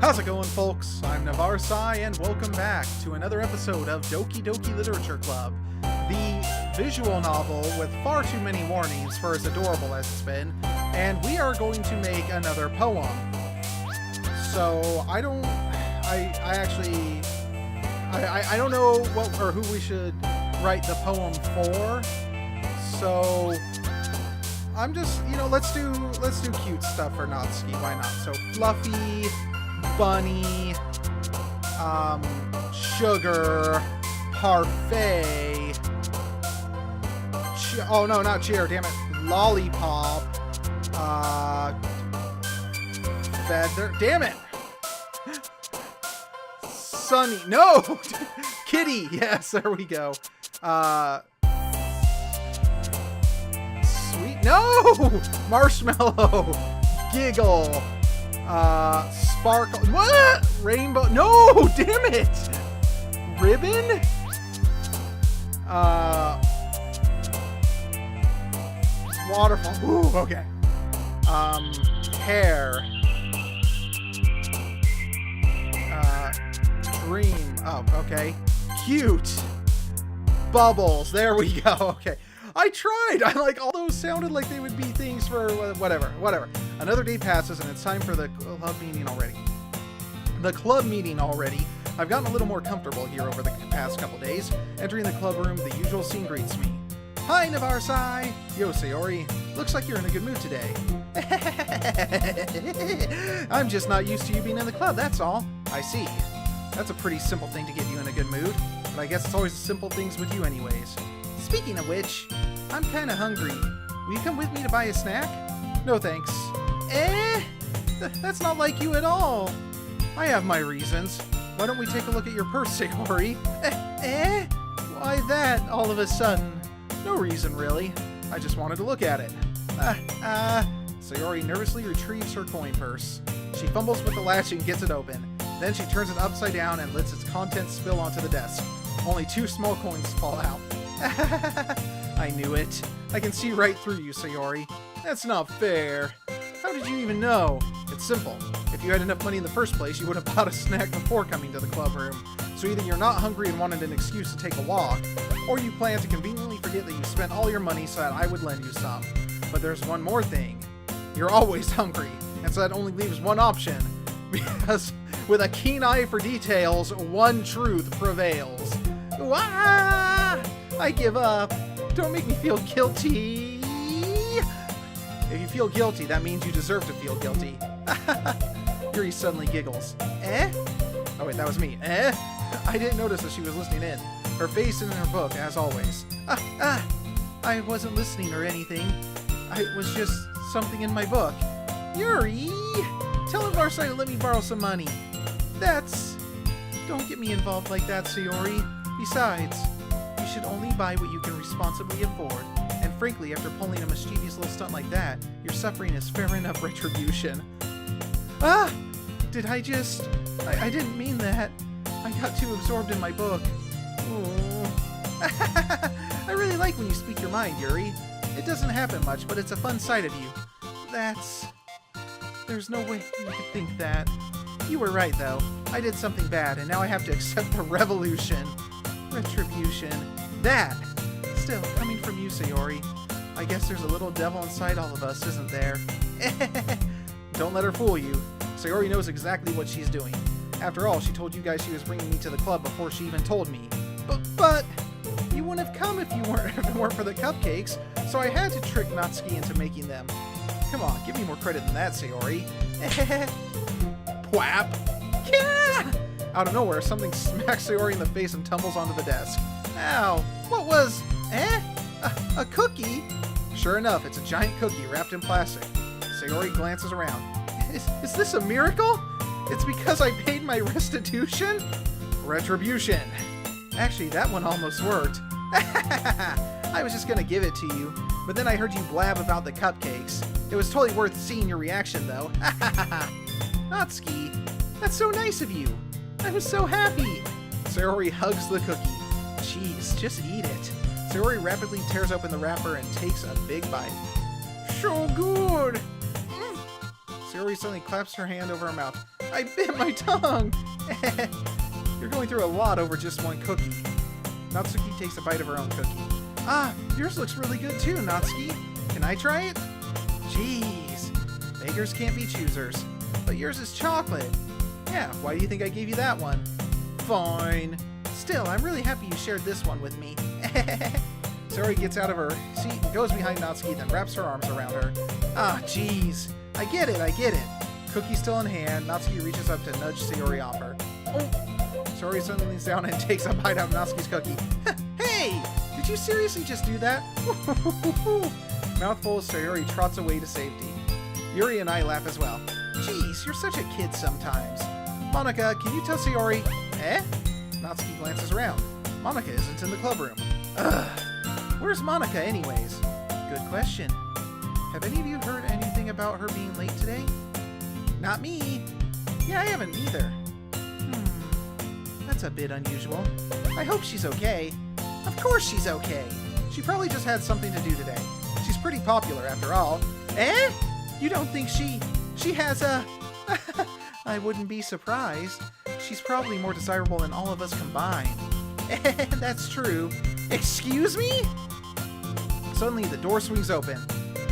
How's it going, folks? I'm Navarsai, and welcome back to another episode of Doki Doki Literature Club, the visual novel with far too many warnings for as adorable as it's been, and we are going to make another poem. So, I don't know what or who we should write the poem for, so I'm just, let's do cute stuff for Natsuki, why not? So, Fluffy, Bunny, Sugar, Parfait, oh no, not Cheer, damn it, Lollipop, Feather, damn it, Sunny, no, Kitty, yes, there we go, Sweet, no, Marshmallow, Giggle, Sparkle, what? Rainbow, no, damn it, Ribbon, Waterfall, ooh, okay, Hair, Dream, oh, okay, Cute, Bubbles, there we go, okay. I tried! All those sounded like they would be things for whatever. Another day passes and it's time for the club meeting already. I've gotten a little more comfortable here over the past couple days. Entering the club room, the usual scene greets me. Hi, Navarsai! Yo, Sayori. Looks like you're in a good mood today. I'm just not used to you being in the club, that's all. I see. That's a pretty simple thing to get you in a good mood, but I guess it's always the simple things with you anyways. Speaking of which, I'm kinda hungry. Will you come with me to buy a snack? No thanks. That's not like you at all. I have my reasons. Why don't we take a look at your purse, Sayori? Why that, all of a sudden? No reason, really. I just wanted to look at it. Sayori nervously retrieves her coin purse. She fumbles with the latch and gets it open. Then she turns it upside down and lets its contents spill onto the desk. Only 2 small coins fall out. I knew it. I can see right through you, Sayori. That's not fair. How did you even know? It's simple. If you had enough money in the first place, you would have bought a snack before coming to the club room. So either you're not hungry and wanted an excuse to take a walk, or you plan to conveniently forget that you spent all your money so that I would lend you some. But there's one more thing. You're always hungry, and so that only leaves one option. Because with a keen eye for details, one truth prevails. Wah! I give up. Don't make me feel guilty. If you feel guilty, that means you deserve to feel guilty. Yuri suddenly giggles. Oh wait, that was me. I didn't notice that she was listening in. Her face in her book, as always. I wasn't listening or anything. It was just something in my book. Yuri! Tell Navarsai to let me borrow some money. Don't get me involved like that, Sayori. Besides, you should only buy what you can responsibly afford. And frankly, after pulling a mischievous little stunt like that, your suffering is fair enough retribution. Did I just... I didn't mean that. I got too absorbed in my book. I really like when you speak your mind, Yuri. It doesn't happen much, but it's a fun side of you. There's no way you could think that. You were right, though. I did something bad, and now I have to accept the retribution. That! Still, coming from you, Sayori. I guess there's a little devil inside all of us, isn't there? Don't let her fool you. Sayori knows exactly what she's doing. After all, she told you guys she was bringing me to the club before she even told me. But you wouldn't have come if it weren't for the cupcakes, so I had to trick Natsuki into making them. Come on, give me more credit than that, Sayori. Pwap! Yeah! Out of nowhere, something smacks Sayori in the face and tumbles onto the desk. Ow! What was... A cookie? Sure enough, it's a giant cookie wrapped in plastic. Sayori glances around. Is this a miracle? It's because I paid my restitution? Retribution. Actually, that one almost worked. I was just gonna give it to you, but then I heard you blab about the cupcakes. It was totally worth seeing your reaction, though. Natsuki, that's so nice of you. I was so happy. Sayori hugs the cookie. Jeez, just eat it. Sayori rapidly tears open the wrapper and takes a big bite. So good! Sayori suddenly claps her hand over her mouth. I bit my tongue! You're going through a lot over just one cookie. Natsuki takes a bite of her own cookie. Ah, yours looks really good too, Natsuki. Can I try it? Jeez. Beggars can't be choosers. But yours is chocolate. Yeah, why do you think I gave you that one? Fine. Still, I'm really happy you shared this one with me. Sayori gets out of her seat and goes behind Natsuki, then wraps her arms around her. Ah, jeez. I get it. Cookie still in hand, Natsuki reaches up to nudge Sayori off her. Oh! Sayori suddenly leans down and takes a bite out of Natsuki's cookie. Hey! Did you seriously just do that? Mouthful, Sayori trots away to safety. Yuri and I laugh as well. Jeez, you're such a kid sometimes. Monika, can you tell Sayori? Eh? Natsuki glances around. Monika isn't in the club room. Ugh. Where's Monika anyways? Good question. Have any of you heard anything about her being late today? Not me. Yeah, I haven't either. That's a bit unusual. I hope she's okay. Of course she's okay. She probably just had something to do today. She's pretty popular after all. Eh? You don't think she has a... I wouldn't be surprised. She's probably more desirable than all of us combined. That's true. Excuse me? Suddenly the door swings open.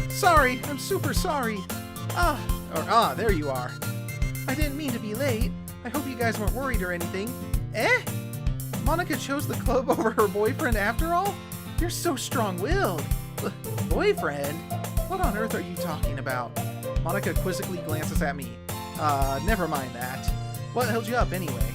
Sorry, I'm super sorry. There you are. I didn't mean to be late. I hope you guys weren't worried or anything. Eh? Monika chose the club over her boyfriend after all? You're so strong-willed. Boyfriend? What on earth are you talking about? Monika quizzically glances at me. Never mind that. What held you up anyway?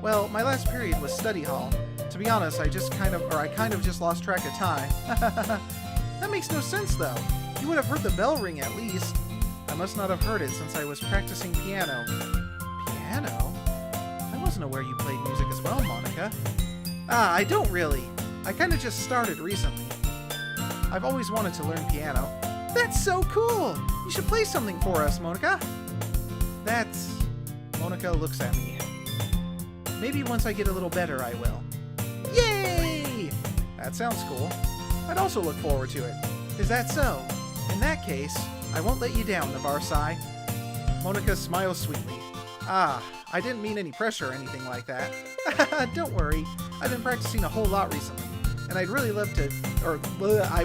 Well, my last period was study hall. To be honest, I kind of just lost track of time. That makes no sense though. You would have heard the bell ring at least. I must not have heard it since I was practicing piano. Piano? I wasn't aware you played music as well, Monika. I don't really. I kind of just started recently. I've always wanted to learn piano. That's so cool! You should play something for us, Monika. Monika looks at me. Maybe once I get a little better, I will. Yay! That sounds cool. I'd also look forward to it. Is that so? In that case, I won't let you down, Navarsai. Monika smiles sweetly. I didn't mean any pressure or anything like that. Don't worry. I've been practicing a whole lot recently, and I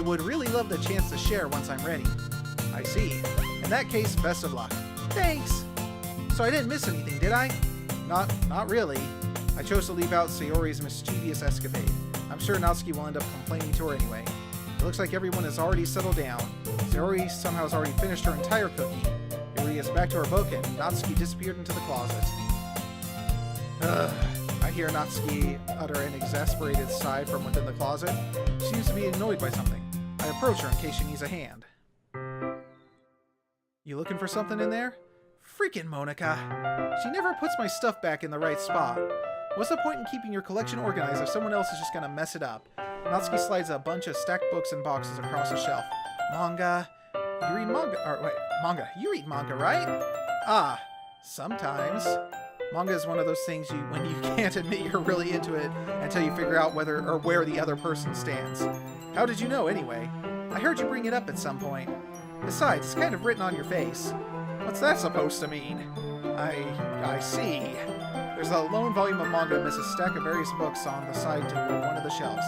would really love the chance to share once I'm ready. I see. In that case, best of luck. Thanks! So I didn't miss anything, did I? Not really. I chose to leave out Sayori's mischievous escapade. I'm sure Natsuki will end up complaining to her anyway. It looks like everyone has already settled down. Sayori somehow has already finished her entire cookie. Yuri is back to her book, and Natsuki disappeared into the closet. I hear Natsuki utter an exasperated sigh from within the closet. She seems to be annoyed by something. I approach her in case she needs a hand. You looking for something in there? Freaking Monika. She never puts my stuff back in the right spot. What's the point in keeping your collection organized if someone else is just gonna mess it up? Natsuki slides a bunch of stacked books and boxes across the shelf. Manga. You read manga? Manga. You read manga, right? Sometimes. Manga is one of those things when you can't admit you're really into it until you figure out whether or where the other person stands. How did you know, anyway? I heard you bring it up at some point. Besides, it's kind of written on your face. What's that supposed to mean? I see. There's a lone volume of manga amidst a stack of various books on the side to one of the shelves.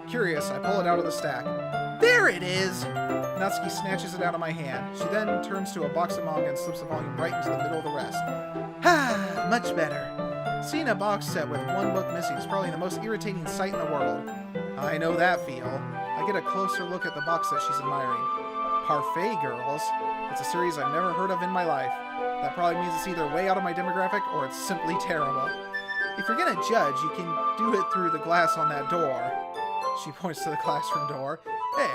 Curious, I pull it out of the stack. There it is! Natsuki snatches it out of my hand. She then turns to a box of manga and slips the volume right into the middle of the rest. Much better. Seeing a box set with one book missing is probably the most irritating sight in the world. I know that feel. I get a closer look at the box set she's admiring. Parfait Girls? It's a series I've never heard of in my life. That probably means it's either way out of my demographic or it's simply terrible. If you're gonna judge, you can do it through the glass on that door. She points to the classroom door.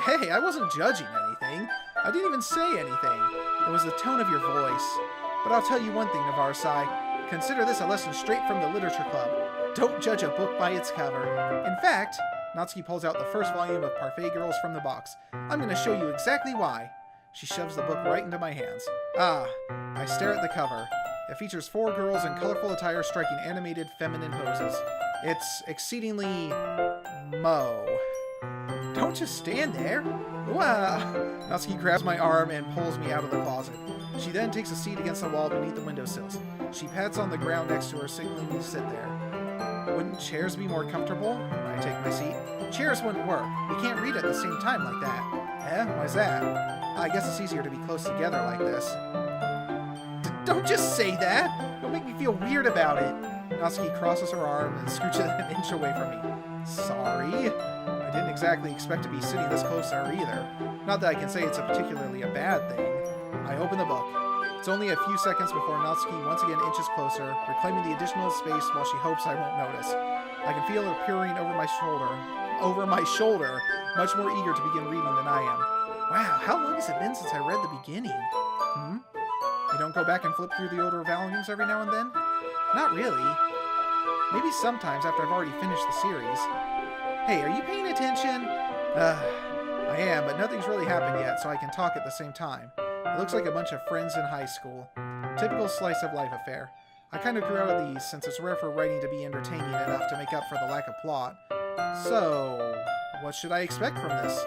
Hey, I wasn't judging anything. I didn't even say anything. It was the tone of your voice. But I'll tell you one thing, Navarsai. Consider this a lesson straight from the Literature Club. Don't judge a book by its cover. In fact, Natsuki pulls out the first volume of Parfait Girls from the box. I'm going to show you exactly why. She shoves the book right into my hands. I stare at the cover. It features 4 girls in colorful attire striking animated feminine poses. It's exceedingly... Don't just stand there. Wow. Natsuki grabs my arm and pulls me out of the closet. She then takes a seat against the wall beneath the windowsills. She pats on the ground next to her, signaling me to sit there. Wouldn't chairs be more comfortable? I take my seat. Chairs wouldn't work. We can't read at the same time like that. Eh? Why's that? I guess it's easier to be close together like this. Don't just say that! You'll make me feel weird about it. Natsuki crosses her arm and scooches an inch away from me. Sorry. I didn't exactly expect to be sitting this close to her either. Not that I can say it's particularly a bad thing. I open the book. It's only a few seconds before Natsuki once again inches closer, reclaiming the additional space while she hopes I won't notice. I can feel her peering over my shoulder, much more eager to begin reading than I am. Wow, how long has it been since I read the beginning? You don't go back and flip through the older volumes every now and then? Not really. Maybe sometimes after I've already finished the series. Hey, are you paying attention? I am, but nothing's really happened yet, so I can talk at the same time. It looks like a bunch of friends in high school. Typical slice of life affair. I kind of grew out of these since it's rare for writing to be entertaining enough to make up for the lack of plot. So, what should I expect from this?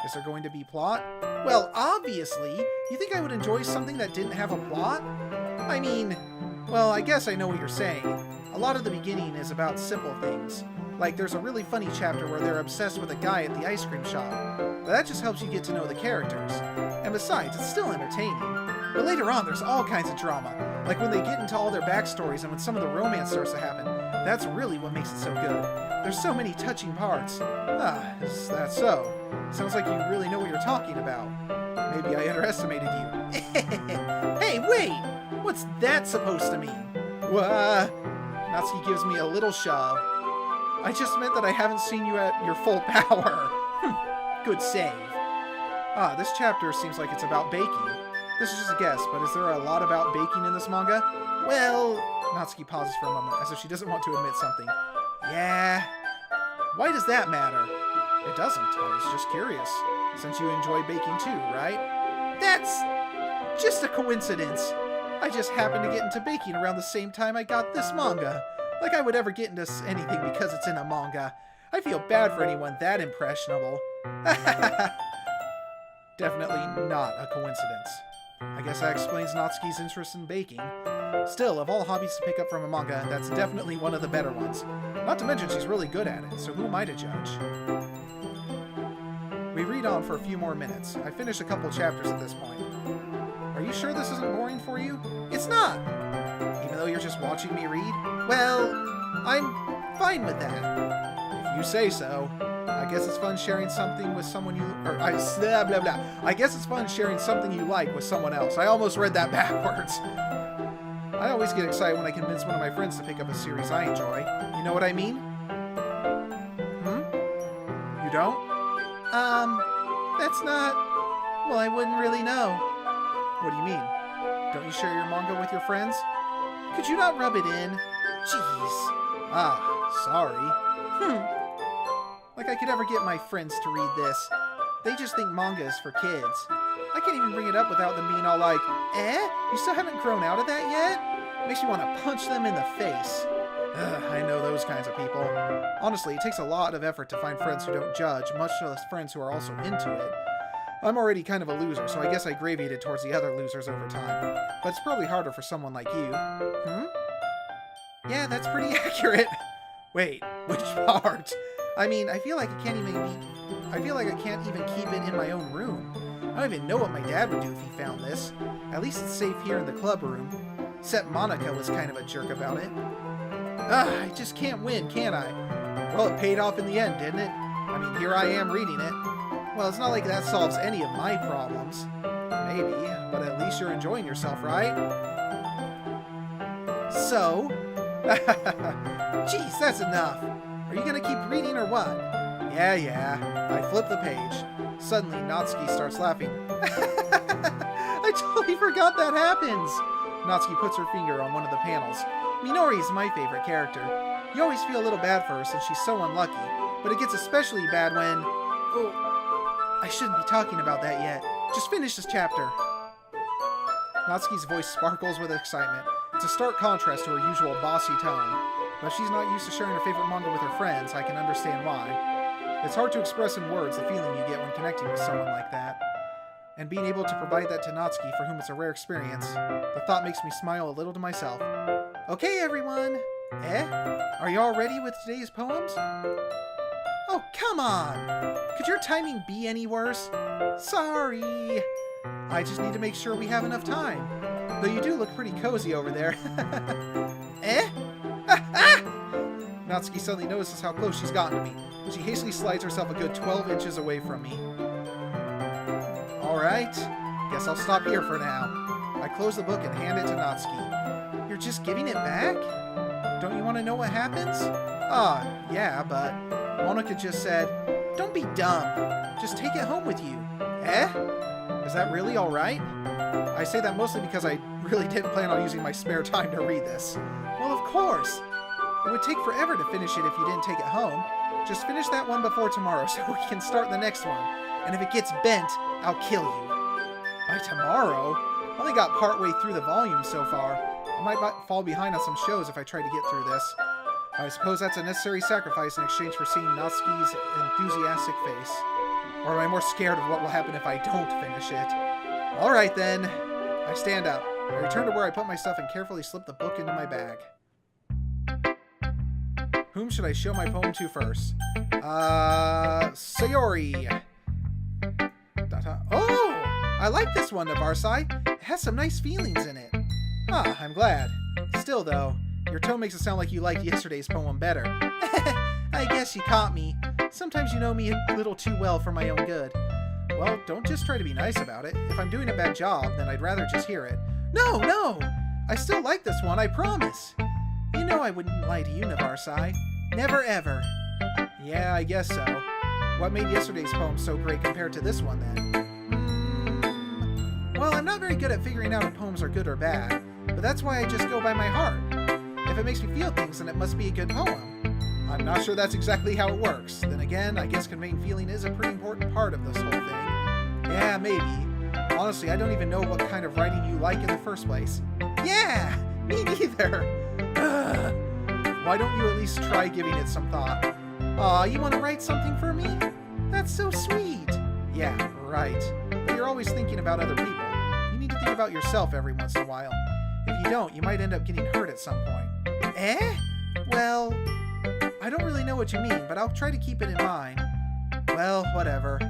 Is there going to be plot? Well, obviously! You think I would enjoy something that didn't have a plot? I mean, well, I guess I know what you're saying. A lot of the beginning is about simple things. Like, there's a really funny chapter where they're obsessed with a guy at the ice cream shop. But that just helps you get to know the characters. And besides, it's still entertaining. But later on, there's all kinds of drama. Like when they get into all their backstories and when some of the romance starts to happen. That's really what makes it so good. There's so many touching parts. Is that so? Sounds like you really know what you're talking about. Maybe I underestimated you. Hey, wait! What's that supposed to mean? Natsuki gives me a little shove. I just meant that I haven't seen you at your full power. Good save. This chapter seems like it's about baking. This is just a guess, but is there a lot about baking in this manga? Well... Natsuki pauses for a moment, as if she doesn't want to admit something. Yeah... Why does that matter? It doesn't. I was just curious. Since you enjoy baking too, right? That's... just a coincidence. I just happened to get into baking around the same time I got this manga. Like I would ever get into anything because it's in a manga. I feel bad for anyone that impressionable. Definitely not a coincidence. I guess that explains Natsuki's interest in baking. Still, of all hobbies to pick up from a manga, that's definitely one of the better ones. Not to mention she's really good at it, so who am I to judge? We read on for a few more minutes. I finished a couple chapters at this point. Are you sure this isn't boring for you? It's not! Even though you're just watching me read? Well, I'm fine with that. If you say so. I guess it's fun sharing something with someone you... I guess it's fun sharing something you like with someone else. I almost read that backwards. I always get excited when I convince one of my friends to pick up a series I enjoy. You know what I mean? You don't? That's not... Well, I wouldn't really know. What do you mean? Don't you share your manga with your friends? Could you not rub it in? Jeez. Sorry. Like I could ever get my friends to read this. They just think manga is for kids. I can't even bring it up without them being all like, You still haven't grown out of that yet? Makes me want to punch them in the face. I know those kinds of people. Honestly, it takes a lot of effort to find friends who don't judge, much less friends who are also into it. I'm already kind of a loser, so I guess I gravitated towards the other losers over time. But it's probably harder for someone like you. Yeah, that's pretty accurate. Wait, which part? I mean, I feel like I can't even keep it in my own room. I don't even know what my dad would do if he found this. At least it's safe here in the club room. Except Monica was kind of a jerk about it. I just can't win, can I? Well, it paid off in the end, didn't it? I mean, here I am reading it. Well, it's not like that solves any of my problems. Maybe, but at least you're enjoying yourself, right? So? Jeez, that's enough. Are you gonna keep reading or what? Yeah. I flip the page. Suddenly, Natsuki starts laughing. I totally forgot that happens. Natsuki puts her finger on one of the panels. Minori's my favorite character. You always feel a little bad for her since she's so unlucky, but it gets especially bad when... Oh, I shouldn't be talking about that yet. Just finish this chapter. Natsuki's voice sparkles with excitement. It's a stark contrast to her usual bossy tone. But if she's not used to sharing her favorite manga with her friends, I can understand why. It's hard to express in words the feeling you get when connecting with someone like that. and being able to provide that to Natsuki, for whom it's a rare experience, the thought makes me smile a little to myself. Okay, everyone! Are you all ready with today's poems? Oh, come on! Could your timing be any worse? Sorry! I just need to make sure we have enough time. Though you do look pretty cozy over there. Natsuki suddenly notices how close she's gotten to me. She hastily slides herself a good 12 inches away from me. Alright, guess I'll stop here for now. I close the book and hand it to Natsuki. You're just giving it back? Don't you want to know what happens? Yeah, but Monica just said, don't be dumb. Just take it home with you. Is that really alright? I say that mostly because I really didn't plan on using my spare time to read this. Well, of course. It would take forever to finish it if you didn't take it home. Just finish that one before tomorrow so we can start the next one. And if it gets bent, I'll kill you. By tomorrow? I only got partway through the volume so far. I might fall behind on some shows if I try to get through this. I suppose that's a necessary sacrifice in exchange for seeing Natsuki's enthusiastic face. Or am I more scared of what will happen if I don't finish it? Alright then. I stand up. I return to where I put my stuff and carefully slip the book into my bag. Whom should I show my poem to first? Sayori. Oh! I like this one, Navarsai. It has some nice feelings in it. I'm glad. Still, though, your tone makes it sound like you liked yesterday's poem better. I guess you caught me. Sometimes you know me a little too well for my own good. Well, don't just try to be nice about it. If I'm doing a bad job, then I'd rather just hear it. No! I still like this one, I promise. You know I wouldn't lie to you, Navarsai. Never ever. Yeah, I guess so. What made yesterday's poem so great compared to this one, then? Well, I'm not very good at figuring out if poems are good or bad, but that's why I just go by my heart. If it makes me feel things, then it must be a good poem. I'm not sure that's exactly how it works. Then again, I guess conveying feeling is a pretty important part of this whole thing. Yeah, maybe. Honestly, I don't even know what kind of writing you like in the first place. Yeah, me neither. Why don't you at least try giving it some thought? Aw, you want to write something for me? That's so sweet. Yeah, right. But you're always thinking about other people. You need to think about yourself every once in a while. If you don't, you might end up getting hurt at some point. Well, I don't really know what you mean, but I'll try to keep it in mind. Well, whatever.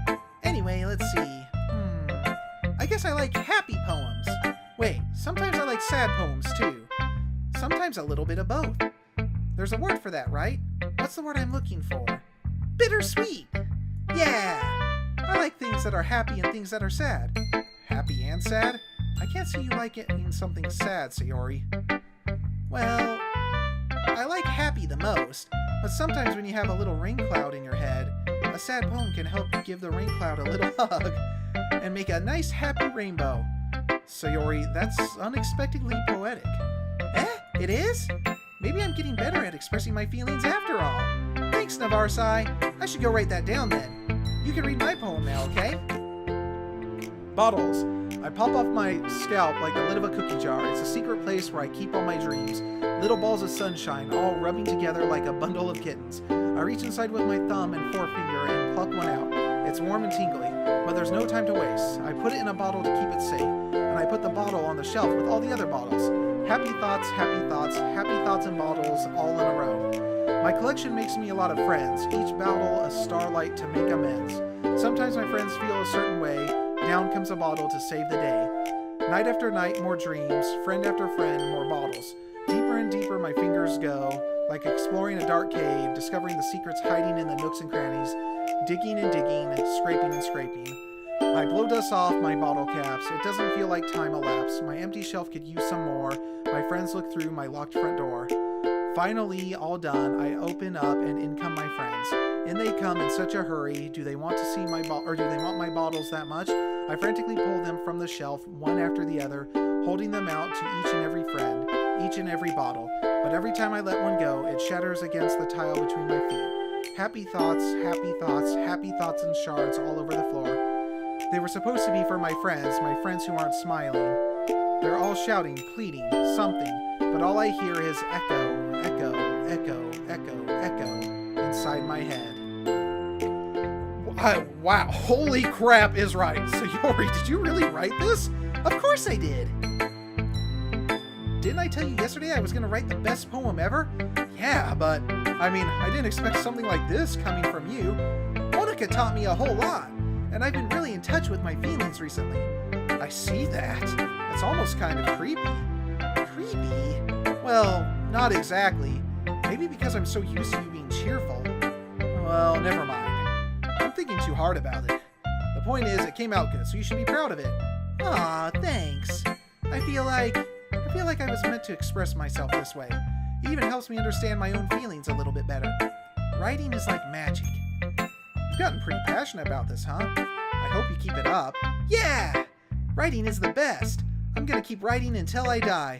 Anyway, let's see. I guess I like happy poems. Wait, sometimes I like sad poems too. Sometimes a little bit of both. There's a word for that, right? What's the word I'm looking for? Bittersweet! Yeah! I like things that are happy and things that are sad. Happy and sad? I can't see you like it in something sad, Sayori. Well, I like happy the most, but sometimes when you have a little rain cloud in your head, a sad poem can help you give the rain cloud a little hug and make a nice happy rainbow. Sayori, that's unexpectedly poetic. It is? Maybe I'm getting better at expressing my feelings after all. Thanks, Navarsai. I should go write that down then. You can read my poem now, okay? Bottles. I pop off my scalp like the lid of a cookie jar. It's a secret place where I keep all my dreams. Little balls of sunshine, all rubbing together like a bundle of kittens. I reach inside with my thumb and forefinger and pluck one out. It's warm and tingly, but there's no time to waste. I put it in a bottle to keep it safe, and I put the bottle on the shelf with all the other bottles. Happy thoughts, and bottles all in a row. My collection makes me a lot of friends, each bottle a starlight to make amends. Sometimes my friends feel a certain way, down comes a bottle to save the day. Night after night, more dreams, friend after friend, more bottles. Deeper and deeper my fingers go, like exploring a dark cave, discovering the secrets hiding in the nooks and crannies, digging and digging, scraping and scraping. I blow dust off my bottle caps. It doesn't feel like time elapsed. My empty shelf could use some more. My friends look through my locked front door. Finally, all done, I open up and in come my friends. In they come in such a hurry. Do they want to see my or do they want my bottles that much? I frantically pull them from the shelf, one after the other, holding them out to each and every friend, each and every bottle. But every time I let one go, it shatters against the tile between my feet. Happy thoughts, and shards all over the floor. They were supposed to be for my friends who aren't smiling. They're all shouting, pleading, something, but all I hear is echo, echo, echo, echo, echo inside my head. Wow, holy crap is right. Sayori, did you really write this? Of course I did. Didn't I tell you yesterday I was going to write the best poem ever? Yeah, but, I mean, I didn't expect something like this coming from you. Monica taught me a whole lot, and I've been really in touch with my feelings recently. I see that. It's almost kind of creepy. Creepy? Well, not exactly. Maybe because I'm so used to you being cheerful. Well, never mind. I'm thinking too hard about it. The point is, it came out good, so you should be proud of it. Aw, thanks. I feel like I was meant to express myself this way. It even helps me understand my own feelings a little bit better. Writing is like magic. You've gotten pretty passionate about this, huh? I hope you keep it up. Yeah! Writing is the best. I'm gonna keep writing until I die.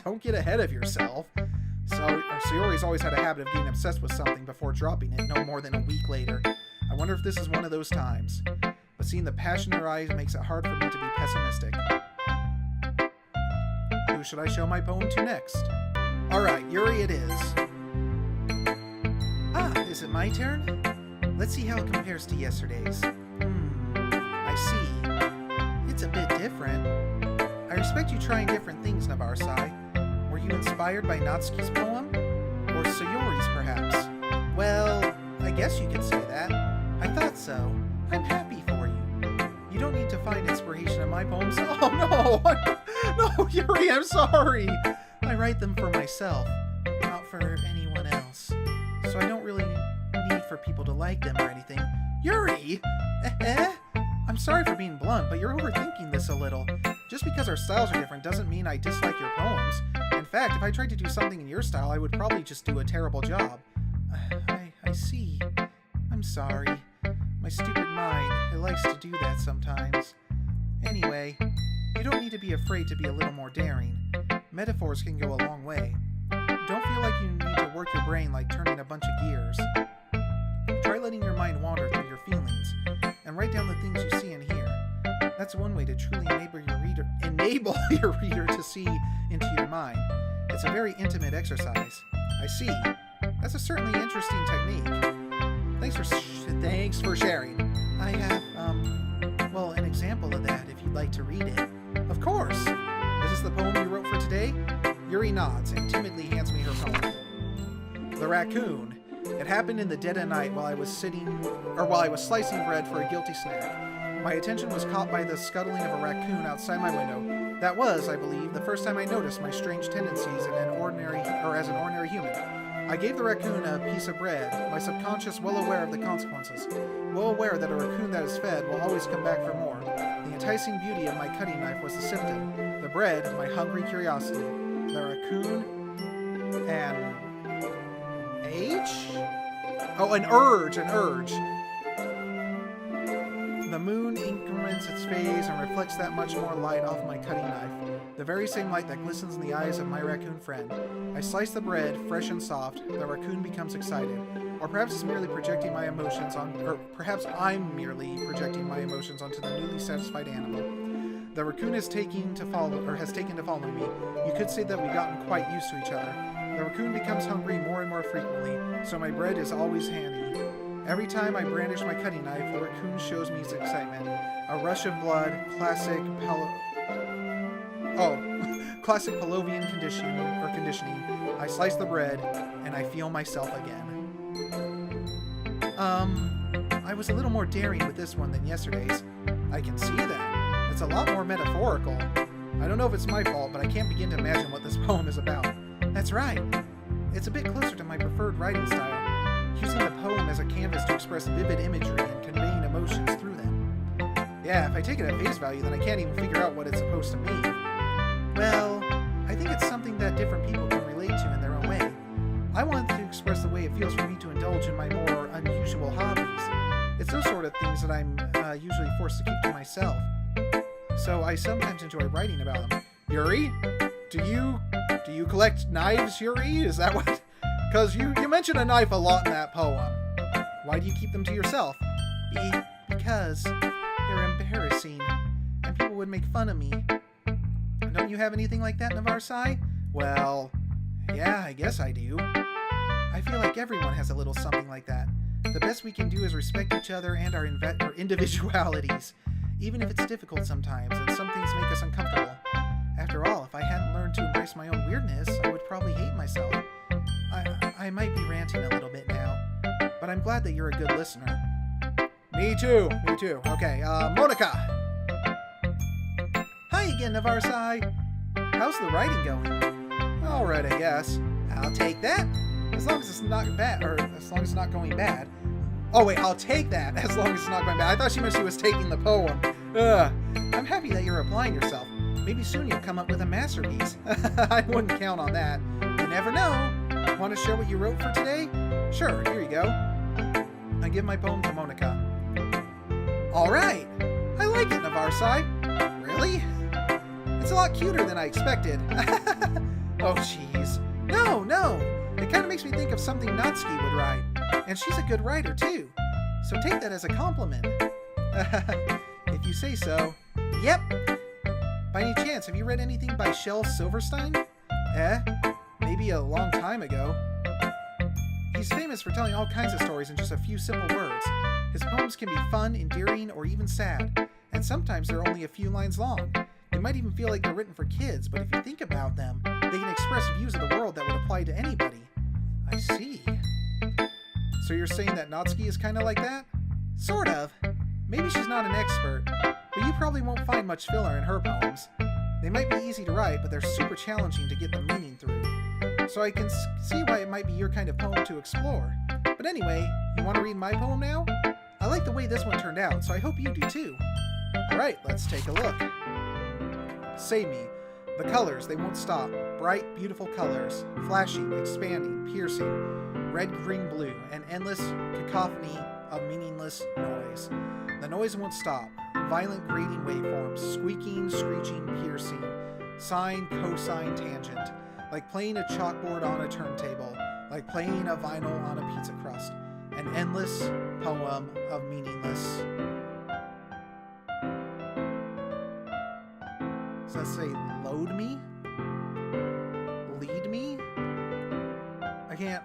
Don't get ahead of yourself. Sayori's always had a habit of getting obsessed with something before dropping it no more than a week later. I wonder if this is one of those times. But seeing the passion in her eyes makes it hard for me to be pessimistic. Who should I show my poem to next? Alright, Yuri it is. Ah, is it my turn? Let's see how it compares to yesterday's. I see. It's a bit different. I respect you trying different things, Navarsai. Were you inspired by Natsuki's poem? Or Sayori's, perhaps? Well, I guess you could say that. I thought so. I'm happy for you. You don't need to find inspiration in my poems. Oh, no! No, Yuri, I'm sorry! I write them for myself, not for anyone else. So I don't really need for people to like them or anything. Yuri! I'm sorry for being blunt, but you're overthinking this a little. Just because our styles are different doesn't mean I dislike your poems. In fact, if I tried to do something in your style, I would probably just do a terrible job. I see. I'm sorry. My stupid mind, it likes to do that sometimes. Anyway, you don't need to be afraid to be a little more daring. Metaphors can go a long way. Don't feel like you need to work your brain like turning a bunch of gears. Try letting your mind wander through your feelings, and write down the things you see and hear. That's one way to truly enable your reader to see into your mind. It's a very intimate exercise. I see. That's a certainly interesting technique. Thanks for sharing. I have, well, an example of that if you'd like to read it. Of course. Is this the poem you wrote for today? Yuri nods and timidly hands me her poem. The Raccoon. It happened in the dead of night while I was slicing bread for a guilty snack. My attention was caught by the scuttling of a raccoon outside my window. That was, I believe, the first time I noticed my strange tendencies as an ordinary human. I gave the raccoon a piece of bread, my subconscious well aware of the consequences, well aware that a raccoon that is fed will always come back for more. The enticing beauty of my cutting knife was the symptom, the bread, my hungry curiosity. The raccoon, and an urge. The moon increments its phase and reflects that much more light off my cutting knife, the very same light that glistens in the eyes of my raccoon friend. I slice the bread, fresh and soft. The raccoon becomes excited. Or perhaps I'm merely projecting my emotions onto the newly satisfied animal. The raccoon has taken to follow me. You could say that we've gotten quite used to each other. The raccoon becomes hungry more and more frequently, so my bread is always handy. Every time I brandish my cutting knife, the raccoon shows me his excitement. A rush of blood, classic Pavlovian conditioning. I slice the bread, and I feel myself again. I was a little more daring with this one than yesterday's. I can see that. It's a lot more metaphorical. I don't know if it's my fault, but I can't begin to imagine what this poem is about. That's right. It's a bit closer to my preferred writing style, using the poem as a canvas to express vivid imagery and conveying emotions through them. Yeah, if I take it at face value, then I can't even figure out what it's supposed to mean. Well, I think it's something that different people can relate to in their own way. I want to express the way it feels for me to indulge in my more unusual hobbies. It's those sort of things that I'm usually forced to keep to myself. So I sometimes enjoy writing about them. Yuri, do you collect knives, Yuri? Is that what? Because you mentioned a knife a lot in that poem. Why do you keep them to yourself? Because they're embarrassing, and people would make fun of me. Don't you have anything like that, Navarsai? Well, yeah, I guess I do. I feel like everyone has a little something like that. The best we can do is respect each other and our individualities, even if it's difficult sometimes and some things make us uncomfortable. After all, if I hadn't learned to embrace my own weirdness, I would probably hate myself. I might be ranting a little bit now, but I'm glad that you're a good listener. Me too. Okay, Monica! Hi again, Navarsai! How's the writing going? Alright, I guess. I'll take that. As long as it's not bad, or as long as it's not going bad. Oh wait, I'll take that as long as it's not going bad. I thought she meant she was taking the poem. Ugh. I'm happy that you're applying yourself. Maybe soon you'll come up with a masterpiece. I wouldn't count on that. You never know. Want to share what you wrote for today? Sure, here you go. I give my poem to Monica. Alright! I like it, Navarsai. Really? It's a lot cuter than I expected. Oh, jeez. No! It kind of makes me think of something Natsuki would write. And she's a good writer, too. So take that as a compliment. If you say so. Yep. By any chance, have you read anything by Shel Silverstein? Maybe a long time ago. He's famous for telling all kinds of stories in just a few simple words. His poems can be fun, endearing, or even sad. And sometimes they're only a few lines long. They might even feel like they're written for kids, but if you think about them, they can express views of the world that would apply to anybody. I see. So you're saying that Natsuki is kind of like that? Sort of. Maybe she's not an expert, but you probably won't find much filler in her poems. They might be easy to write, but they're super challenging to get the meaning through. So I can see why it might be your kind of poem to explore. But anyway, you want to read my poem now? I like the way this one turned out, so I hope you do too. Alright, let's take a look. Save me. The colors, they won't stop. Bright, beautiful colors. Flashing, expanding, piercing. Red, green, blue. An endless cacophony of meaningless noise. The noise won't stop. Violent grating waveforms. Squeaking, screeching, piercing. Sine, cosine, tangent. Like playing a chalkboard on a turntable. Like playing a vinyl on a pizza crust. An endless poem of meaningless. Does that say load me? Lead me? I can't...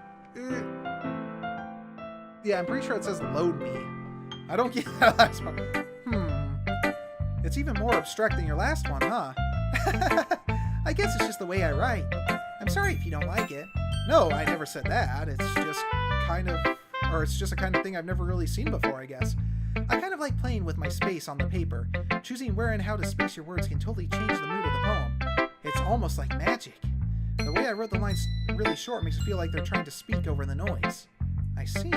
Yeah, I'm pretty sure it says load me. I don't get that last one. It's even more abstract than your last one, huh? I guess it's just the way I write. I'm sorry if you don't like it. No, I never said that. It's just a kind of thing I've never really seen before, I guess. I kind of like playing with my space on the paper. Choosing where and how to space your words can totally change the mood of the poem. It's almost like magic. The way I wrote the lines really short makes it feel like they're trying to speak over the noise. I see.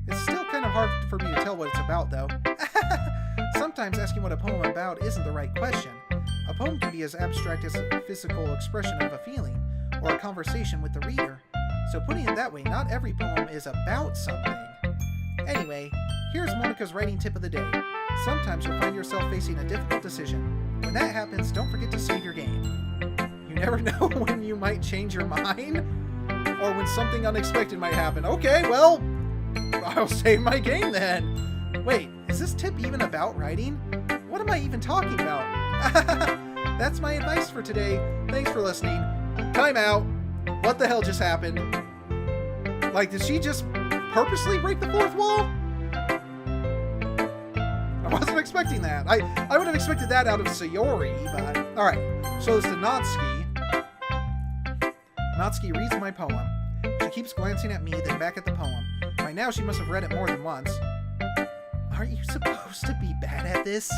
It's still kind of hard for me to tell what it's about, though. Sometimes asking what a poem about isn't the right question. A poem can be as abstract as a physical expression of a feeling, or a conversation with the reader. So putting it that way, not every poem is about something. Anyway, here's Monica's writing tip of the day. Sometimes you'll find yourself facing a difficult decision. When that happens, don't forget to save your game. You never know when you might change your mind, or when something unexpected might happen. Okay, well, I'll save my game then. Wait, is this tip even about writing? What am I even talking about? That's my advice for today. Thanks for listening. Time out. What the hell just happened? Like, did she just purposely break the fourth wall? I wasn't expecting that. I would have expected that out of Sayori, but... Alright, so it's to Natsuki. Natsuki reads my poem. She keeps glancing at me, then back at the poem. By now she must have read it more than once. Aren't you supposed to be bad at this?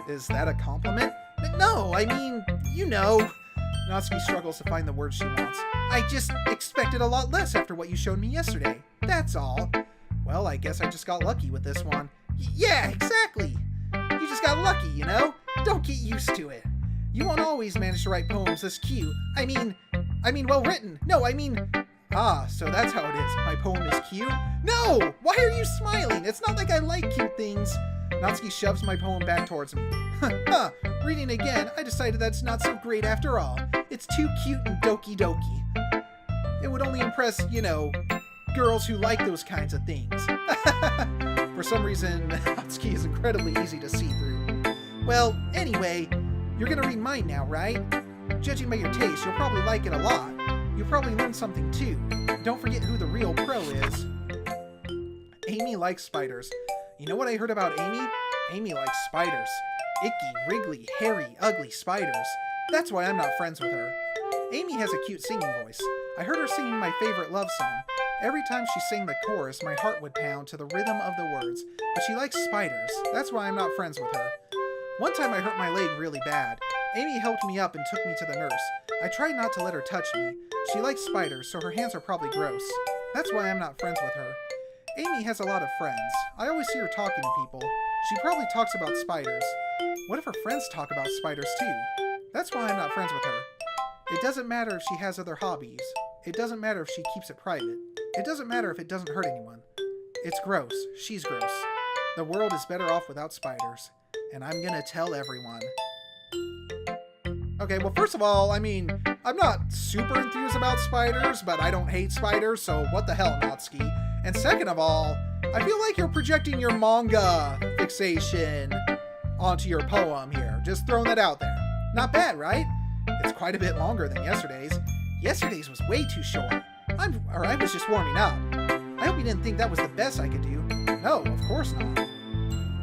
Is that a compliment? No, I mean, you know. Natsuki struggles to find the words she wants. I just expected a lot less after what you showed me yesterday. That's all. Well, I guess I just got lucky with this one. Yeah, exactly. You just got lucky, you know? Don't get used to it. You won't always manage to write poems this cute. I mean well written. No, I mean... Ah, so that's how it is. My poem is cute? No! Why are you smiling? It's not like I like cute things. Natsuki shoves my poem back towards me. Reading again, I decided that's not so great after all. It's too cute and Doki Doki. It would only impress, you know, girls who like those kinds of things. For some reason, Natsuki is incredibly easy to see through. Well, anyway, you're gonna read mine now, right? Judging by your taste, you'll probably like it a lot. You'll probably learn something too. Don't forget who the real pro is. Amy likes spiders. You know what I heard about Amy? Amy likes spiders. Icky, wriggly, hairy, ugly spiders. That's why I'm not friends with her. Amy has a cute singing voice. I heard her singing my favorite love song. Every time she sang the chorus, my heart would pound to the rhythm of the words. But she likes spiders. That's why I'm not friends with her. One time I hurt my leg really bad. Amy helped me up and took me to the nurse. I tried not to let her touch me. She likes spiders, so her hands are probably gross. That's why I'm not friends with her. Amy has a lot of friends. I always see her talking to people. She probably talks about spiders. What if her friends talk about spiders too? That's why I'm not friends with her. It doesn't matter if she has other hobbies. It doesn't matter if she keeps it private. It doesn't matter if it doesn't hurt anyone. It's gross. She's gross. The world is better off without spiders. And I'm gonna tell everyone. Okay, well, first of all, I mean, I'm not super enthused about spiders, but I don't hate spiders, so what the hell, Natsuki? And second of all, I feel like you're projecting your manga fixation onto your poem here. Just throwing that out there. Not bad, right? It's quite a bit longer than yesterday's. Yesterday's was way too short. I was just warming up. I hope you didn't think that was the best I could do. No, of course not.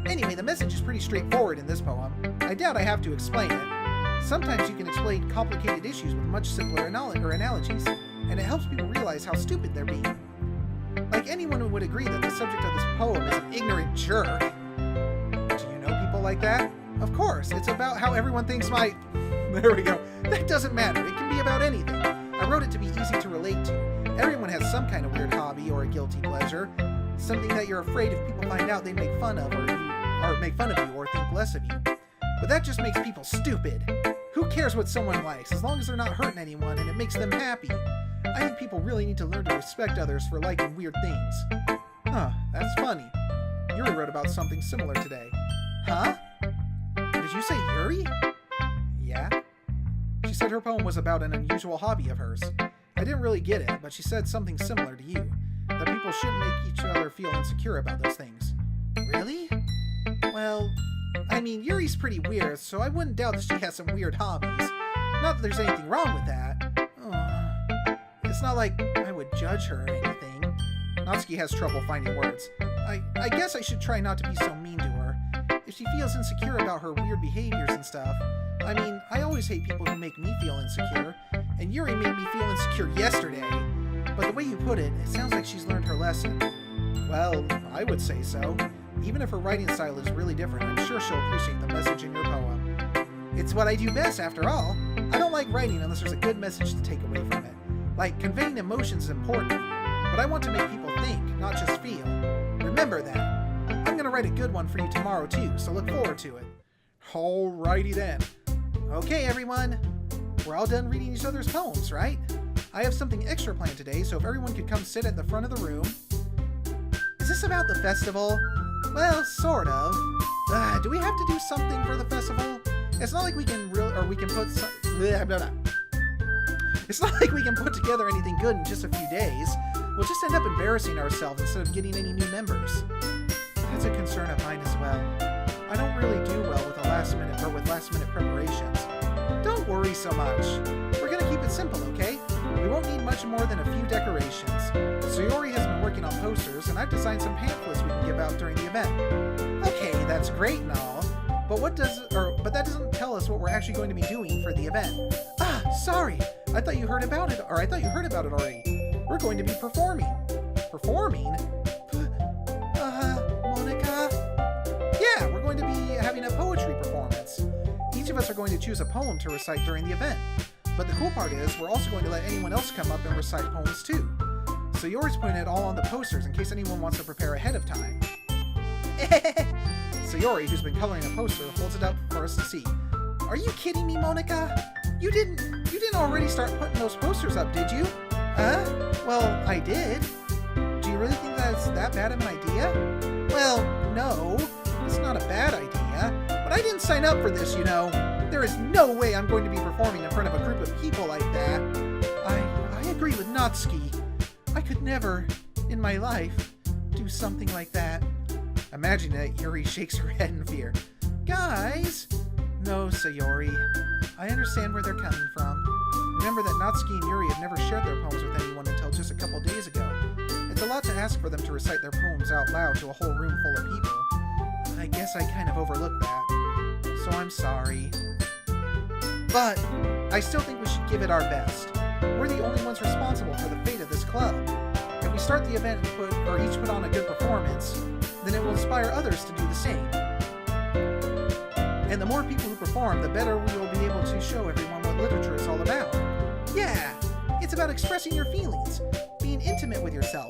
Anyway, the message is pretty straightforward in this poem. I doubt I have to explain it. Sometimes you can explain complicated issues with much simpler analogies, and it helps people realize how stupid they're being. Like anyone would agree that the subject of this poem is an ignorant jerk. Do you know people like that? Of course, it's about how everyone thinks my... There we go. That doesn't matter. It can be about anything. I wrote it to be easy to relate to. Everyone has some kind of weird hobby or a guilty pleasure. Something that you're afraid if people find out they make fun of or make fun of you or think less of you. But that just makes people stupid. Who cares what someone likes, as long as they're not hurting anyone and it makes them happy? I think people really need to learn to respect others for liking weird things. Huh, that's funny. Yuri wrote about something similar today. Huh? Did you say Yuri? Yeah. She said her poem was about an unusual hobby of hers. I didn't really get it, but she said something similar to you. That people shouldn't make each other feel insecure about those things. Really? Well, I mean, Yuri's pretty weird, so I wouldn't doubt that she has some weird hobbies. Not that there's anything wrong with that. It's not like I would judge her or anything. Natsuki has trouble finding words. I guess I should try not to be so mean to her. If she feels insecure about her weird behaviors and stuff, I mean, I always hate people who make me feel insecure, and Yuri made me feel insecure yesterday. But the way you put it, it sounds like she's learned her lesson. Well, I would say so. Even if her writing style is really different, I'm sure she'll appreciate the message in your poem. It's what I do best, after all. I don't like writing unless there's a good message to take away from it. Like, conveying emotions is important, but I want to make people think, not just feel. Remember that. I'm gonna write a good one for you tomorrow too, so look forward to it. Alrighty then. Okay, everyone. We're all done reading each other's poems, right? I have something extra planned today, so if everyone could come sit at the front of the room. Is this about the festival? Well, sort of. Do we have to do something for the festival? It's not like we can It's not like we can put together anything good in just a few days. We'll just end up embarrassing ourselves instead of getting any new members. That's a concern of mine as well. I don't really do well with last minute preparations. Don't worry so much. We're gonna keep it simple, okay? We won't need much more than a few decorations. Sayori has been working on posters, and I've designed some pamphlets we can give out during the event. Okay, that's great and all, but that doesn't tell us what we're actually going to be doing for the event. Ah, sorry. I thought you heard about it already. We're going to be performing. Performing? Monica? Yeah, we're going to be having a poetry performance. Each of us are going to choose a poem to recite during the event. But the cool part is, we're also going to let anyone else come up and recite poems too. So Yori's putting it all on the posters in case anyone wants to prepare ahead of time. Sayori, who's been coloring a poster, holds it up for us to see. Are you kidding me, Monica? You didn't already start putting those posters up, did you? Well, I did. Do you really think that's that bad of an idea? Well, no, it's not a bad idea, but I didn't sign up for this, you know. There is no way I'm going to be performing in front of a group of people like that. I agree with Natsuki. I could never, in my life, do something like that. Imagine that Yuri shakes her head in fear. Guys! No, Sayori. I understand where they're coming from. Remember that Natsuki and Yuri have never shared their poems with anyone until just a couple days ago. It's a a lot to ask for them to recite their poems out loud to a whole room full of people. I guess I kind of overlooked that, so I'm sorry. But I still think we should give it our best. We're the only ones responsible for the fate of this club. If we start the event and each put on a good performance, then it will inspire others to do the same. And the more people who perform, the better we will be able to show everyone what literature is all about. Yeah, it's about expressing your feelings, being intimate with yourself,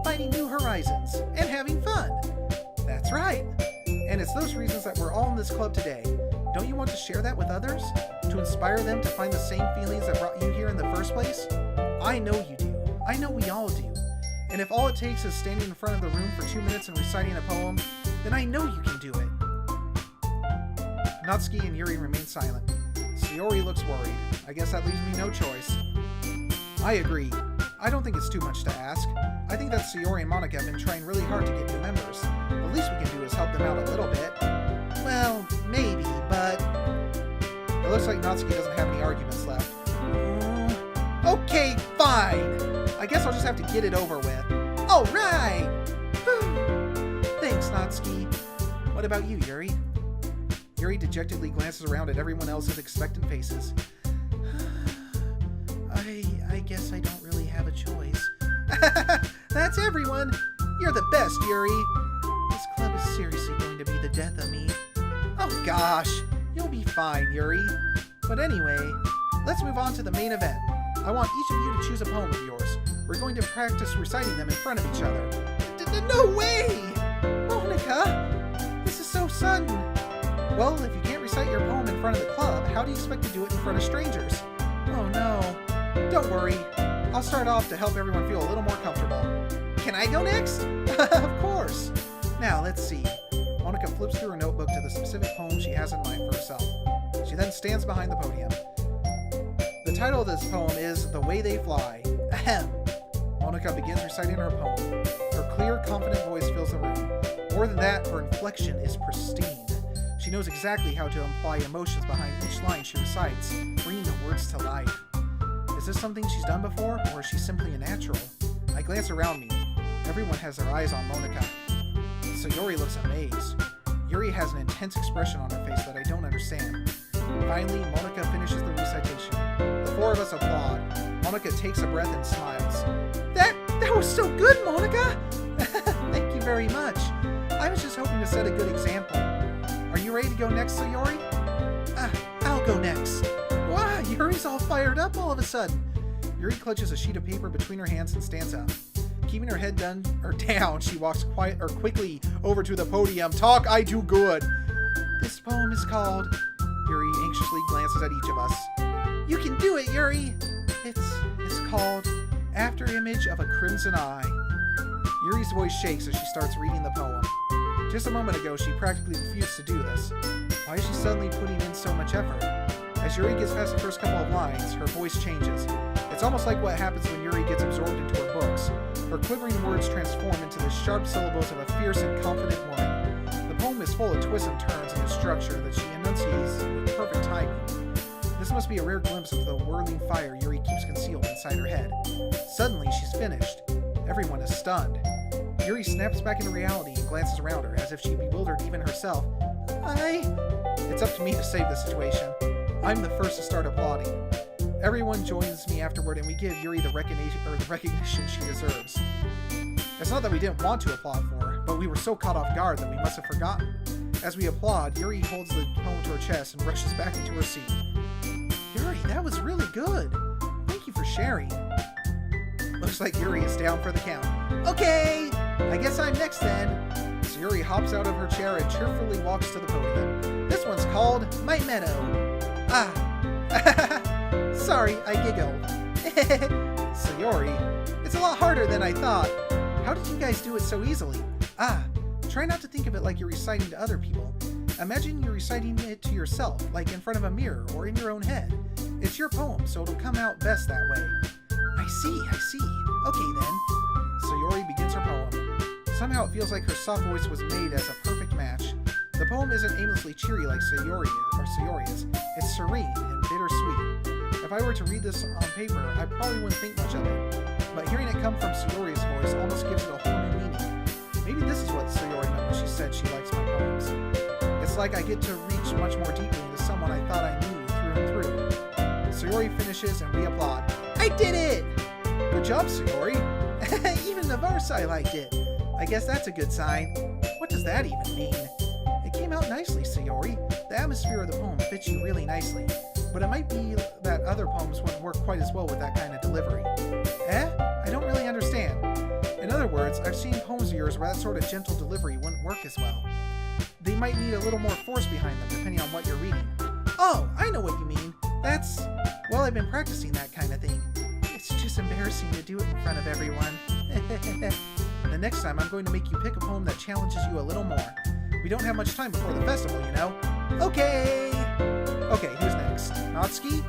finding new horizons, and having fun. That's right. And it's those reasons that we're all in this club today. Don't you want to share that with others? To inspire them to find the same feelings that brought you here in the first place? I know you do. I know we all do. And if all it takes is standing in front of the room for 2 minutes and reciting a poem, then I know you can do it. Natsuki and Yuri remain silent. Sayori looks worried. I guess that leaves me no choice. I agree. I don't think it's too much to ask. I think that Sayori and Monica have been trying really hard to get new members. The least we can do is help them out a little bit. Well, maybe, but... It looks like Natsuki doesn't have any arguments left. Okay, fine! I guess I'll just have to get it over with. Alright! Thanks, Natsuki. What about you, Yuri? Yuri dejectedly glances around at everyone else's expectant faces. I guess I don't really have a choice. That's everyone! You're the best, Yuri! This club is seriously going to be the death of me. Oh gosh! You'll be fine, Yuri. But anyway, let's move on to the main event. I want each of you to choose a poem of yours. We're going to practice reciting them in front of each other. No way! Monica! This is so sudden. Well, if you can't recite your poem in front of the club, how do you expect to do it in front of strangers? Oh no. Don't worry. I'll start off to help everyone feel a little more comfortable. Can I go next? Of course. Now, let's see. Monica flips through her notebook to the specific poem she has in mind for herself. She then stands behind the podium. The title of this poem is The Way They Fly. Ahem. Monica begins reciting her poem. Her clear, confident voice fills the room. More than that, her inflection is pristine. She knows exactly how to imply emotions behind each line she recites, bringing the words to life. Is this something she's done before, or is she simply a natural? I glance around me. Everyone has their eyes on Monica. Sayori looks amazed. Yuri has an intense expression on her face that I don't understand. Finally, Monica finishes the recitation. The four of us applaud. Monica takes a breath and smiles. That was so good, Monica! Thank you very much. I was just hoping to set a good example. Are you ready to go next, Sayori? I'll go next. Wow, Yuri's all fired up all of a sudden. Yuri clutches a sheet of paper between her hands and stands up. Keeping her head down, she walks quickly over to the podium. Talk, I do good. This poem is called... Yuri anxiously glances at each of us. You can do it, Yuri! It's called After Image of a Crimson Eye. Yuri's voice shakes as she starts reading the poem. Just a moment ago, she practically refused to do this. Why is she suddenly putting in so much effort? As Yuri gets past the first couple of lines, her voice changes. It's almost like what happens when Yuri gets absorbed into her books. Her quivering words transform into the sharp syllables of a fierce and confident woman. The poem is full of twists and turns in the structure that she enunciates with perfect timing. This must be a rare glimpse of the whirling fire Yuri keeps concealed inside her head. Suddenly, she's finished. Everyone is stunned. Yuri snaps back into reality and glances around her, as if she bewildered even herself. It's up to me to save the situation. I'm the first to start applauding. Everyone joins me afterward, and we give Yuri the recognition she deserves. It's not that we didn't want to applaud for her, but we were so caught off guard that we must have forgotten. As we applaud, Yuri holds the poem to her chest and rushes back into her seat. Yuri, that was really good. Thank you for sharing. Looks like Yuri is down for the count. Okay, I guess I'm next then. So Yuri hops out of her chair and cheerfully walks to the podium. This one's called My Meadow. Sorry, I giggled. Sayori, it's a lot harder than I thought. How did you guys do it so easily? Try not to think of it like you're reciting to other people. Imagine you're reciting it to yourself, like in front of a mirror or in your own head. It's your poem, so it'll come out best that way. I see. Okay then. Sayori begins her poem. Somehow it feels like her soft voice was made as a perfect match. The poem isn't aimlessly cheery like Sayori is. It's serene and bittersweet. If I were to read this on paper, I probably wouldn't think much of it. but hearing it come from Sayori's voice almost gives it a whole new meaning. Maybe this is what Sayori meant when she said she likes my poems. It's like I get to reach much more deeply into someone I thought I knew through and through. Sayori finishes and we applaud. I did it! Good job, Sayori. Even Navarsai liked it. I guess that's a good sign. What does that even mean? It came out nicely, Sayori. The atmosphere of the poem fits you really nicely. But it might be that other poems wouldn't work quite as well with that kind of delivery. I don't really understand. In other words, I've seen poems of yours where that sort of gentle delivery wouldn't work as well. They might need a little more force behind them, depending on what you're reading. Oh, I know what you mean. Well, I've been practicing that kind of thing. It's just embarrassing to do it in front of everyone. The next time, I'm going to make you pick a poem that challenges you a little more. We don't have much time before the festival, you know. Okay, who's next? Natsuki?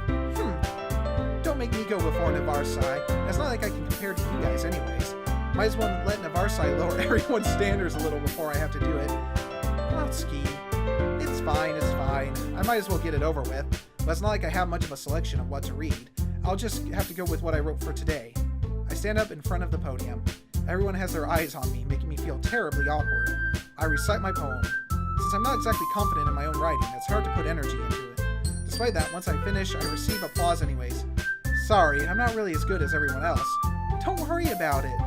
Don't make me go before Navarsai. It's not like I can compare to you guys anyways. Might as well let Navarsai lower everyone's standards a little before I have to do it. Natsuki. It's fine. I might as well get it over with. But it's not like I have much of a selection of what to read. I'll just have to go with what I wrote for today. I stand up in front of the podium. Everyone has their eyes on me, making me feel terribly awkward. I recite my poem. Since I'm not exactly confident in my own writing, it's hard to put energy into it. Despite that, once I finish, I receive applause anyways. Sorry, I'm not really as good as everyone else. Don't worry about it.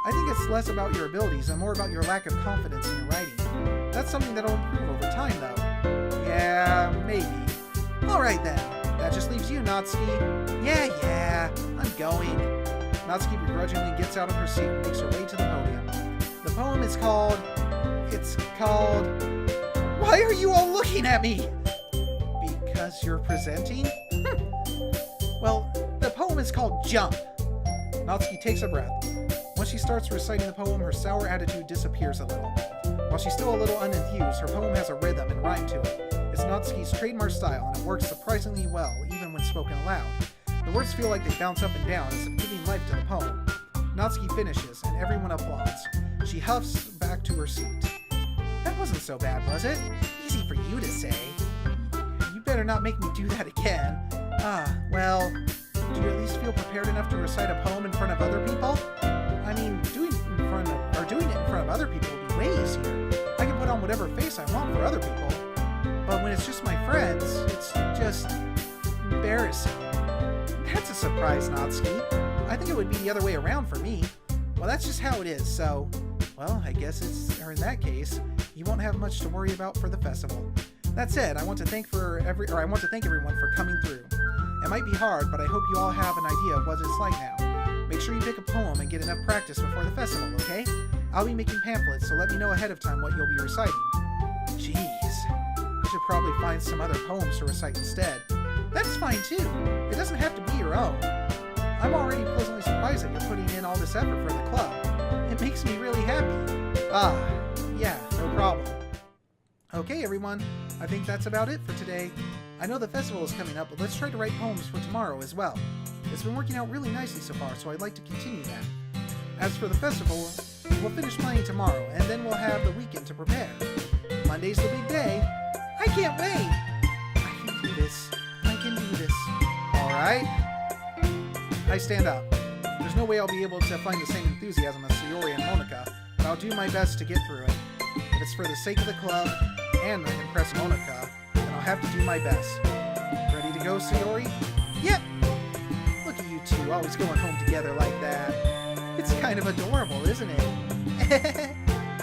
I think it's less about your abilities and more about your lack of confidence in your writing. That's something that'll improve over time, though. Yeah, maybe. Alright then. That just leaves you, Natsuki. Yeah, I'm going. Natsuki begrudgingly gets out of her seat and makes her way to the podium. The poem is called... Why are you all looking at me? Because you're presenting? Well, the poem is called Jump. Natsuki takes a breath. Once she starts reciting the poem, her sour attitude disappears a little. While she's still a little unenthused, her poem has a rhythm and rhyme to it. It's Natsuki's trademark style, and it works surprisingly well, even when spoken aloud. The words feel like they bounce up and down, as if giving life to the poem. Natsuki finishes, and everyone applauds. She huffs back to her seat. That wasn't so bad, was it? Easy for you to say. You better not make me do that again. Well, do you at least feel prepared enough to recite a poem in front of other people? I mean, doing it in front of other people would be way easier. I can put on whatever face I want for other people. But when it's just my friends, it's just embarrassing. That's a surprise, Natsuki. I think it would be the other way around for me. Well, that's just how it is, so... Well, I guess in that case, you won't have much to worry about for the festival. That said, I want to thank everyone for coming through. It might be hard, but I hope you all have an idea of what it's like now. Make sure you pick a poem and get enough practice before the festival, okay? I'll be making pamphlets, so let me know ahead of time what you'll be reciting. Jeez, I should probably find some other poems to recite instead. That's fine too. It doesn't have to be your own. I'm already pleasantly surprised that you're putting in all this effort for the club. It makes me really happy. Yeah, no problem. Okay, everyone. I think that's about it for today. I know the festival is coming up, but let's try to write poems for tomorrow as well. It's been working out really nicely so far, so I'd like to continue that. As for the festival, we'll finish planning tomorrow, and then we'll have the weekend to prepare. Monday's the big day. I can't wait! I can do this. I can do this. Alright. I stand up. There's no way I'll be able to find the same enthusiasm as Sayori and Monica, but I'll do my best to get through it. If it's for the sake of the club, and to impress Monica, then I'll have to do my best. Ready to go, Sayori? Yep! Look at you two, always going home together like that. It's kind of adorable, isn't it?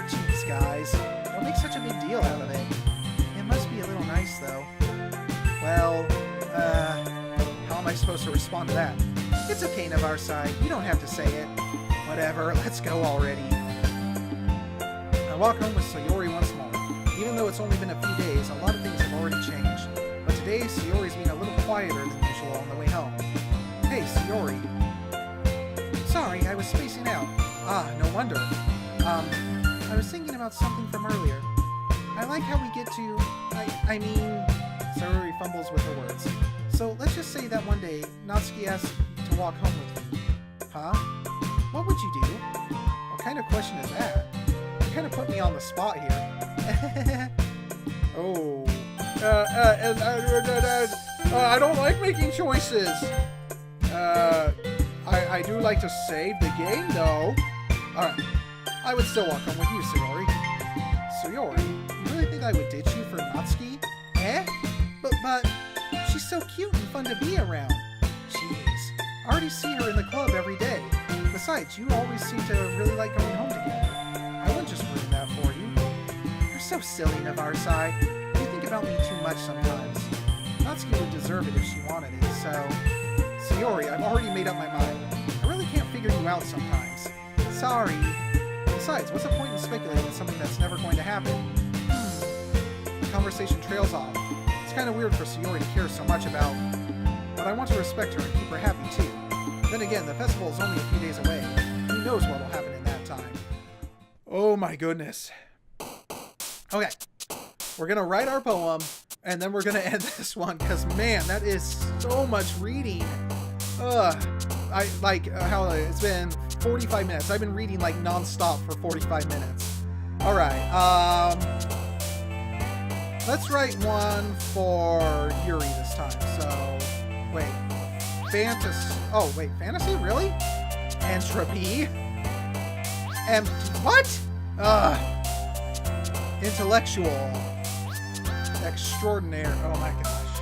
Jeez, guys. Don't make such a big deal out of it. It must be a little nice, though. Well, how am I supposed to respond to that? It's okay, Navarsai. You don't have to say it. Whatever, let's go already. I walk home with Sayori once more. Even though it's only been a few days, a lot of things have already changed. But today, Sayori's being a little quieter than usual on the way home. Hey, Sayori. Sorry, I was spacing out. No wonder. I was thinking about something from earlier. I like how we get to... I mean... Sayori fumbles with her words. So, let's just say that one day, Natsuki asked to walk home with me. Huh? What would you do? What kind of question is that? You kind of put me on the spot here. Oh. I don't like making choices. I I do like to save the game, though. Alright. I would still walk home with you, Sayori. Sayori? You really think I would ditch you for Natsuki? Eh? But she's so cute and fun to be around. Jeez. I already see her in the club every day. Besides, you always seem to really like going home together. I wouldn't just ruin that for you. You're so silly, Navarsai. You think about me too much sometimes. Natsuki would deserve it if she wanted it, so... Sayori, I've already made up my mind. I really can't figure you out sometimes. Sorry. Besides, what's the point in speculating on something that's never going to happen? The conversation trails off. It's kind of weird for Sayori to care so much about, but I want to respect her and keep her happy too. Then again, the festival is only a few days away. Who knows what will happen in that time? Oh my goodness. Okay. We're going to write our poem, and then we're going to end this one, because man, that is so much reading. I like how it's been 45 minutes. I've been reading like non-stop for 45 minutes. Alright, let's write one for Yuri this time. So, wait. Fantasy? Really? Entropy? What? Intellectual. Extraordinary. Oh my gosh.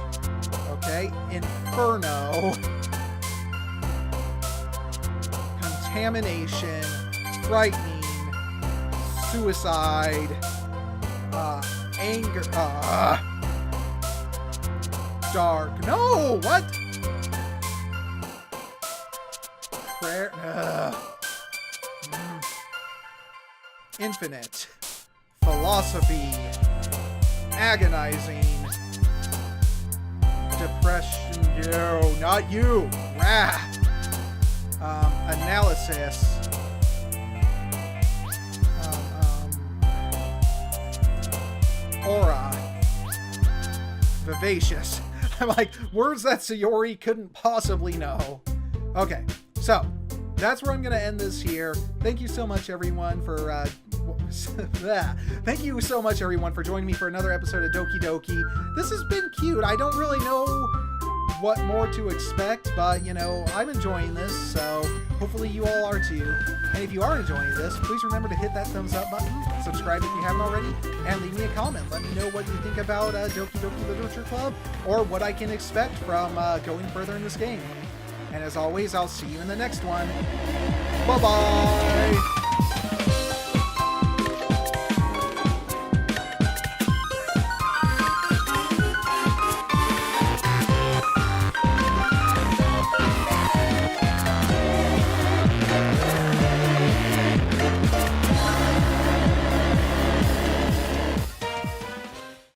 Okay. Inferno. Contamination. Frightening. Suicide. Anger. Dark. No! What? Prayer. Infinite. Philosophy. Agonizing. Depression. No, not you. Wrath. Analysis. Aura. Vivacious. I'm like, words that Sayori couldn't possibly know. Okay, so that's where I'm going to end this here. Thank you so much, everyone, for thank you so much, everyone, for joining me for another episode of Doki Doki. This has been cute. I don't really know what more to expect, but, you know, I'm enjoying this, so hopefully you all are too. And if you are enjoying this, please remember to hit that thumbs up button, subscribe if you haven't already, and leave me a comment. Let me know what you think about Doki Doki Literature Club, or what I can expect from going further in this game. And as always, I'll see you in the next one. Bye-bye!